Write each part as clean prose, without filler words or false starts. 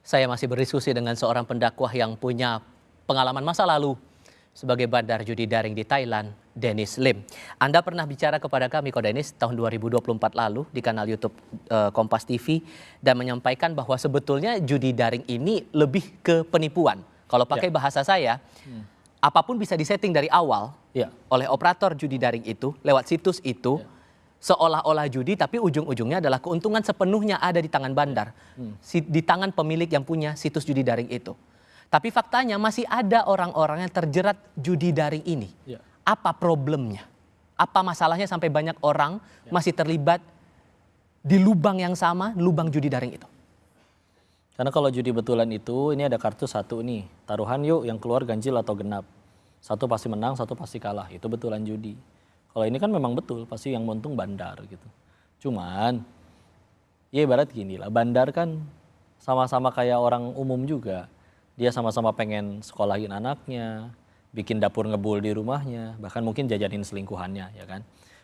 Saya masih berdiskusi dengan seorang pendakwah yang punya pengalaman masa lalu sebagai bandar judi daring di Thailand, Dennis Lim. Anda pernah bicara kepada kami, Ko Dennis, tahun 2024 lalu di kanal YouTube Kompas TV dan menyampaikan bahwa sebetulnya judi daring ini lebih ke penipuan. Kalau pakai bahasa saya, apapun bisa disetting dari awal oleh operator judi daring itu, lewat situs itu, seolah-olah judi, tapi ujung-ujungnya adalah keuntungan sepenuhnya ada di tangan bandar, di tangan pemilik yang punya situs judi daring itu. Tapi faktanya masih ada orang-orang yang terjerat judi daring ini. Apa problemnya? Apa masalahnya sampai banyak orang masih terlibat di lubang yang sama, lubang judi daring itu? Karena kalau judi betulan itu, ini ada kartu satu nih, taruhan yuk yang keluar ganjil atau genap. Satu pasti menang, satu pasti kalah, itu betulan judi. Kalau ini kan memang betul, pasti yang untung bandar gitu. Cuman, ya ibarat gini lah, bandar kan sama-sama kayak orang umum juga. Dia sama-sama pengen sekolahin anaknya, bikin dapur ngebul di rumahnya, bahkan mungkin jajanin selingkuhannya, ya kan.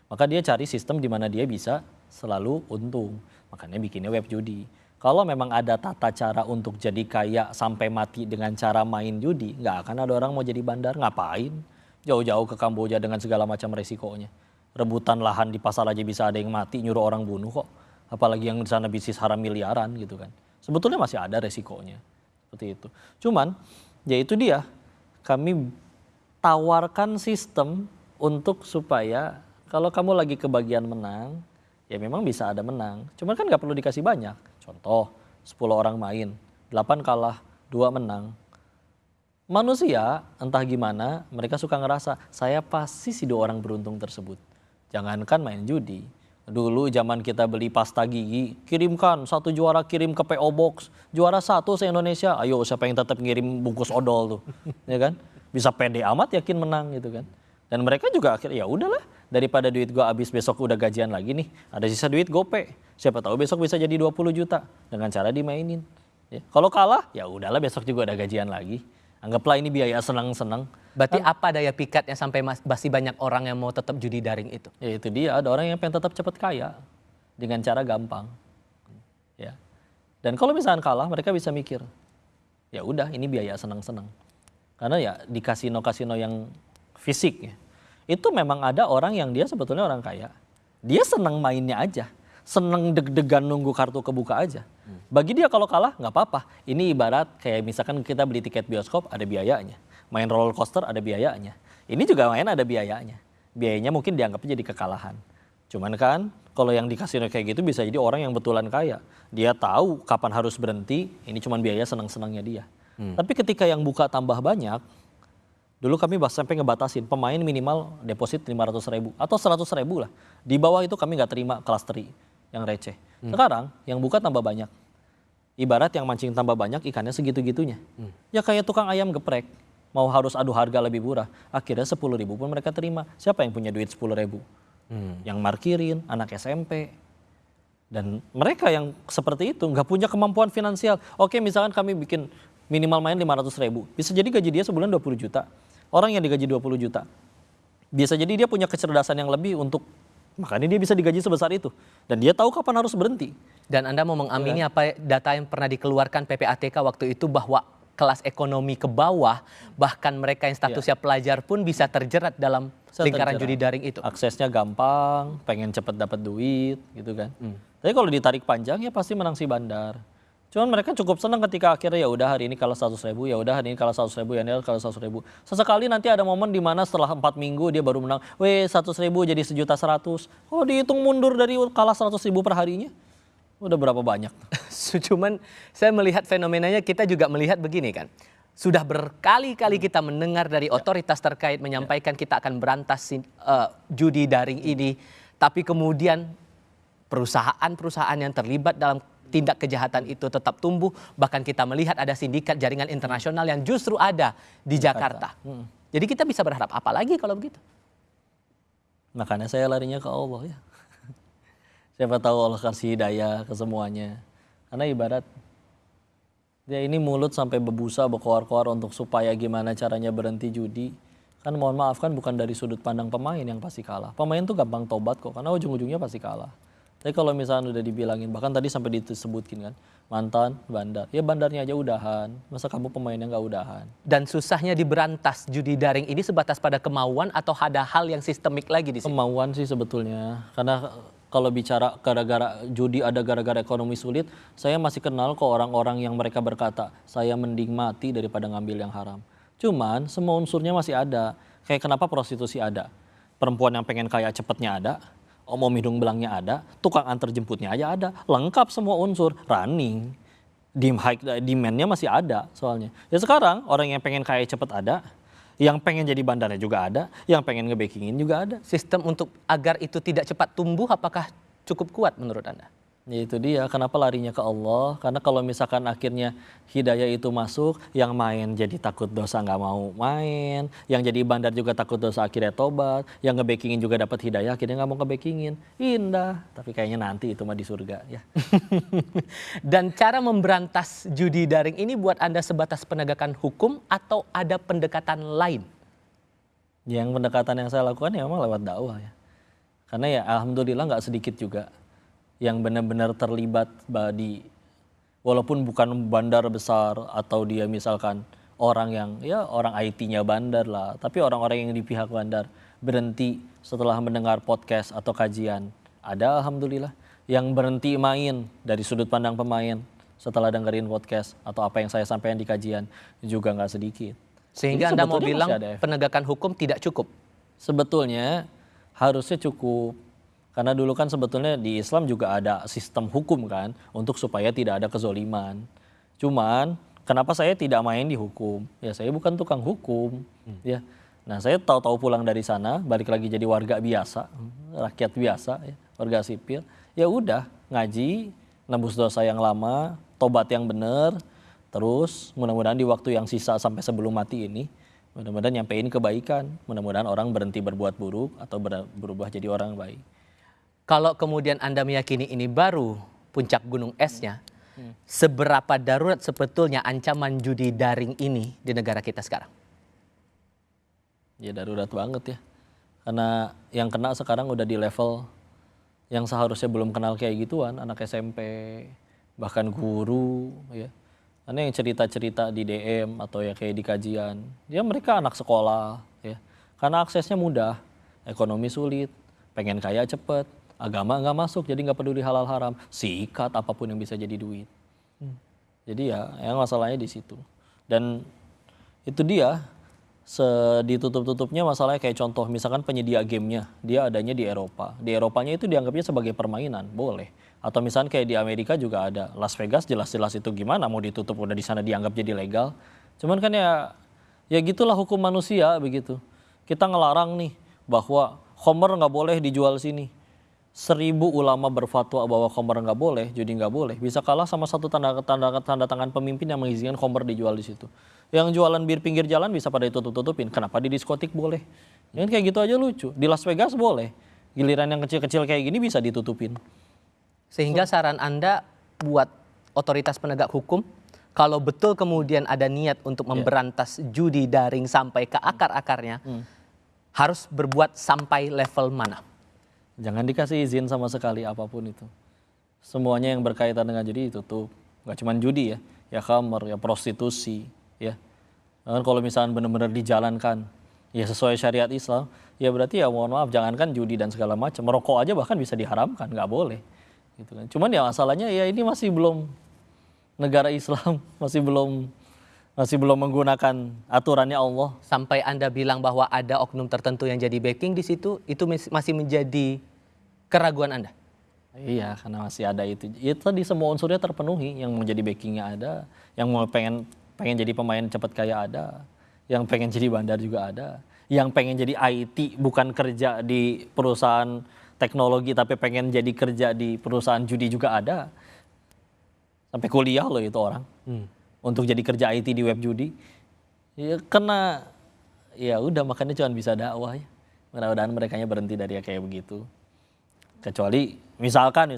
Maka dia cari sistem di mana dia bisa selalu untung, makanya bikinnya web judi. Kalau memang ada tata cara untuk jadi kaya sampai mati dengan cara main judi, nggak akan ada orang mau jadi bandar, ngapain? Jauh-jauh ke Kamboja dengan segala macam resikonya. Rebutan lahan di pasar aja bisa ada yang mati, nyuruh orang bunuh kok. Apalagi yang di sana bisnis haram miliaran gitu kan. Sebetulnya masih ada resikonya. Seperti itu. Cuman, ya itu dia. Kami tawarkan sistem untuk supaya kalau kamu lagi kebagian menang, ya memang bisa ada menang. Cuman kan nggak perlu dikasih banyak. Contoh, 10 orang main, 8 kalah, 2 menang. Manusia, entah gimana, mereka suka ngerasa, saya pasti si 2 orang beruntung tersebut. Jangankan main judi. Dulu zaman kita beli pasta gigi, kirimkan 1 juara kirim ke PO Box. Juara 1 se-Indonesia, ayo siapa yang tetap ngirim bungkus odol tuh. Ya kan? Bisa pede amat yakin menang gitu kan. Dan mereka juga akhirnya ya udahlah, daripada duit gua habis besok udah gajian lagi nih, ada sisa duit gope. Siapa tahu besok bisa jadi 20 juta dengan cara dimainin. Ya. Kalau kalah, ya udahlah besok juga ada gajian lagi. Anggaplah ini biaya senang-senang. Berarti apa daya pikatnya sampai masih banyak orang yang mau tetap judi daring itu? Ya itu dia, ada orang yang pengen tetap cepat kaya dengan cara gampang. Ya. Dan kalau misalnya kalah, mereka bisa mikir, ya udah ini biaya senang-senang. Karena ya di kasino-kasino yang fisik ya, itu memang ada orang yang dia sebetulnya orang kaya. Dia senang mainnya aja, senang deg-degan nunggu kartu kebuka aja. Bagi dia kalau kalah nggak apa-apa. Ini ibarat kayak misalkan kita beli tiket bioskop ada biayanya. Main roller coaster ada biayanya. Ini juga main ada biayanya. Biayanya mungkin dianggapnya jadi kekalahan. Cuman kan kalau yang di kasino kayak gitu bisa jadi orang yang betulan kaya. Dia tahu kapan harus berhenti, ini cuma biaya senang-senangnya dia. Tapi ketika yang buka tambah banyak, dulu kami sampai ngebatasin pemain minimal deposit 500.000 atau 100.000 lah. Di bawah itu kami nggak terima kelas teri yang receh. Sekarang yang buka tambah banyak. Ibarat yang mancing tambah banyak ikannya segitu-gitunya. Ya kayak tukang ayam geprek. Mau harus adu harga lebih murah. Akhirnya 10.000 pun mereka terima. Siapa yang punya duit 10.000? Yang markirin, anak SMP. Dan mereka yang seperti itu nggak punya kemampuan finansial. Oke misalkan kami bikin minimal main 500.000. Bisa jadi gaji dia sebulan 20 juta. Orang yang digaji 20 juta. Bisa jadi dia punya kecerdasan yang lebih untuk, makanya dia bisa digaji sebesar itu. Dan dia tahu kapan harus berhenti. Dan Anda mau mengamini apa data yang pernah dikeluarkan PPATK waktu itu bahwa kelas ekonomi ke bawah, bahkan mereka yang statusnya pelajar pun bisa terjerat dalam lingkaran judi daring itu. Aksesnya gampang, pengen cepet dapat duit gitu kan. Tapi kalau ditarik panjang ya pasti menang si bandar. Cuman mereka cukup senang ketika akhirnya ya udah hari ini kalah 100.000, ya udah hari ini kalah 100.000, ya ini kalah 100.000. Sesekali nanti ada momen di mana setelah 4 minggu dia baru menang, 100.000 jadi 1.100.000. Oh dihitung mundur dari kalah 100.000 per harinya, udah berapa banyak? Cuman saya melihat fenomenanya, kita juga melihat begini kan. Sudah berkali-kali kita mendengar dari otoritas terkait menyampaikan kita akan berantas judi daring ini. Tapi kemudian perusahaan-perusahaan yang terlibat dalam tindak kejahatan itu tetap tumbuh. Bahkan kita melihat ada sindikat jaringan internasional yang justru ada di Jakarta. Jadi kita bisa berharap apa lagi kalau begitu? Makanya saya larinya ke Allah ya. Siapa tahu Allah kasih hidayah ke semuanya. Karena ibarat ya ini mulut sampai berbusa berkoar-koar untuk supaya gimana caranya berhenti judi. Kan mohon maaf kan bukan dari sudut pandang pemain yang pasti kalah. Pemain tuh gampang tobat kok karena ujung-ujungnya pasti kalah. Tapi kalau misalnya udah dibilangin, bahkan tadi sampai disebutkin kan, mantan bandar. Ya bandarnya aja udahan, masa kamu pemainnya nggak udahan? Dan susahnya diberantas judi daring ini sebatas pada kemauan atau ada hal yang sistemik lagi di sini? Kemauan sih sebetulnya. Karena kalau bicara gara-gara judi ada gara-gara ekonomi sulit, saya masih kenal kok orang-orang yang mereka berkata, saya mending mati daripada ngambil yang haram. Cuman semua unsurnya masih ada. Kayak kenapa prostitusi ada? Perempuan yang pengen kaya cepetnya ada, om hidung belangnya ada, tukang antar jemputnya aja ada, lengkap semua unsur, running, demand-nya masih ada soalnya. Ya sekarang orang yang pengen kaya cepet ada, yang pengen jadi bandarnya juga ada, yang pengen nge-backingin juga ada. Sistem untuk agar itu tidak cepat tumbuh apakah cukup kuat menurut Anda? Ya itu dia, kenapa larinya ke Allah? Karena kalau misalkan akhirnya hidayah itu masuk, yang main jadi takut dosa nggak mau main, yang jadi bandar juga takut dosa akhirnya tobat, yang nge-backingin juga dapat hidayah akhirnya nggak mau nge-backingin. Indah, tapi kayaknya nanti itu mah di surga ya. Dan cara memberantas judi daring ini buat Anda sebatas penegakan hukum atau ada pendekatan lain? Yang pendekatan yang saya lakukan ya memang lewat dakwah ya. Karena ya alhamdulillah nggak sedikit juga yang benar-benar terlibat di walaupun bukan bandar besar atau dia misalkan orang yang ya orang IT-nya bandar lah, tapi orang-orang yang di pihak bandar berhenti setelah mendengar podcast atau kajian. Ada alhamdulillah yang berhenti main dari sudut pandang pemain setelah dengerin podcast atau apa yang saya sampaikan di kajian juga nggak sedikit. Sehingga Jadi Anda mau sebetulnya bilang masih ada efek. penegakan hukum tidak cukup? Sebetulnya harusnya cukup. Karena dulu kan sebetulnya di Islam juga ada sistem hukum kan untuk supaya tidak ada kezoliman. Cuman kenapa saya tidak main di hukum? Ya saya bukan tukang hukum ya. Nah saya tahu-tahu pulang dari sana balik lagi jadi warga biasa, rakyat biasa ya, warga sipil. Ya udah ngaji, nembus dosa yang lama, tobat yang benar, terus mudah-mudahan di waktu yang sisa sampai sebelum mati ini mudah-mudahan nyampein kebaikan, mudah-mudahan orang berhenti berbuat buruk atau berubah jadi orang baik. Kalau kemudian Anda meyakini ini baru puncak gunung esnya, seberapa darurat sebetulnya ancaman judi daring ini di negara kita sekarang? Ya darurat banget ya. Karena yang kena sekarang udah di level yang seharusnya belum kenal kayak gituan, anak SMP, bahkan guru ya. Karena yang cerita-cerita di DM atau ya kayak di kajian, ya mereka anak sekolah ya. Karena aksesnya mudah, ekonomi sulit, pengen kaya cepet, agama nggak masuk jadi nggak peduli halal haram, sikat apapun yang bisa jadi duit. Jadi ya yang masalahnya di situ. Dan itu dia ditutup-tutupnya masalahnya kayak contoh misalkan penyedia gamenya dia adanya di Eropa. Di Eropanya itu dianggapnya sebagai permainan, boleh. Atau misalkan kayak di Amerika juga ada Las Vegas, jelas-jelas itu gimana mau ditutup udah di sana dianggap jadi legal. Cuman kan ya gitulah hukum manusia begitu. Kita ngelarang nih bahwa khamr nggak boleh dijual sini. 1000 ulama berfatwa bahwa khamr nggak boleh, judi nggak boleh, bisa kalah sama satu tanda tangan pemimpin yang mengizinkan khamr dijual di situ. Yang jualan bir pinggir jalan bisa pada ditutup-tutupin. Kenapa di diskotik boleh? Yang kayak gitu aja lucu. Di Las Vegas boleh. Giliran yang kecil-kecil kayak gini bisa ditutupin. Sehingga saran Anda buat otoritas penegak hukum, kalau betul kemudian ada niat untuk memberantas judi daring sampai ke akar-akarnya, harus berbuat sampai level mana? Jangan dikasih izin sama sekali apapun itu. Semuanya yang berkaitan dengan judi ditutup. Gak cuma judi ya khamr, ya prostitusi, ya. Dan kalau misalnya benar-benar dijalankan, ya sesuai syariat Islam, ya berarti ya mohon maaf, jangankan judi dan segala macam, merokok aja bahkan bisa diharamkan, nggak boleh. Gitu kan. Cuman ya masalahnya ya ini masih belum negara Islam, masih belum menggunakan aturannya Allah. Sampai Anda bilang bahwa ada oknum tertentu yang jadi backing di situ, itu masih menjadi keraguan Anda? Iya, karena masih ada itu. Itu tadi semua unsurnya terpenuhi, yang mau jadi backingnya ada, yang mau pengen jadi pemain cepat kaya ada, yang pengen jadi bandar juga ada, yang pengen jadi IT bukan kerja di perusahaan teknologi tapi pengen jadi kerja di perusahaan judi juga ada. Sampai kuliah loh itu orang. Untuk jadi kerja IT di web judi. Ya karena ya udah makanya cuma bisa dakwah ya. Mudah-mudahan merekanya berhenti dari kayak begitu. Kecuali misalkan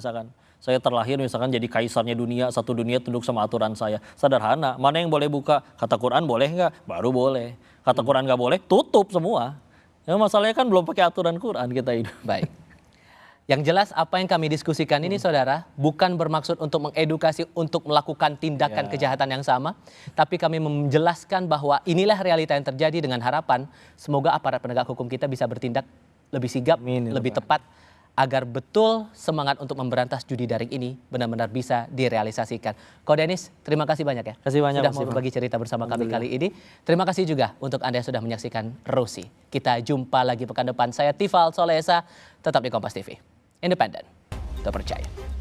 saya terlahir misalkan jadi kaisarnya dunia, satu dunia tunduk sama aturan saya. Sederhana, mana yang boleh buka? Kata Quran boleh nggak? Baru boleh. Kata Quran nggak boleh, tutup semua. Ya masalahnya kan belum pakai aturan Quran kita hidup. Baik. Yang jelas apa yang kami diskusikan ini saudara bukan bermaksud untuk mengedukasi untuk melakukan tindakan kejahatan yang sama. Tapi kami menjelaskan bahwa inilah realita yang terjadi dengan harapan semoga aparat penegak hukum kita bisa bertindak lebih sigap, lebih tepat. Agar betul semangat untuk memberantas judi daring ini benar-benar bisa direalisasikan. Ko Denis, terima kasih banyak ya. Kasih banyak, sudah mau berbagi cerita bersama kami kali ini. Terima kasih juga untuk Anda yang sudah menyaksikan Rosi. Kita jumpa lagi pekan depan. Saya Tifal Solesa, tetap di Kompas TV. Independen, terpercaya.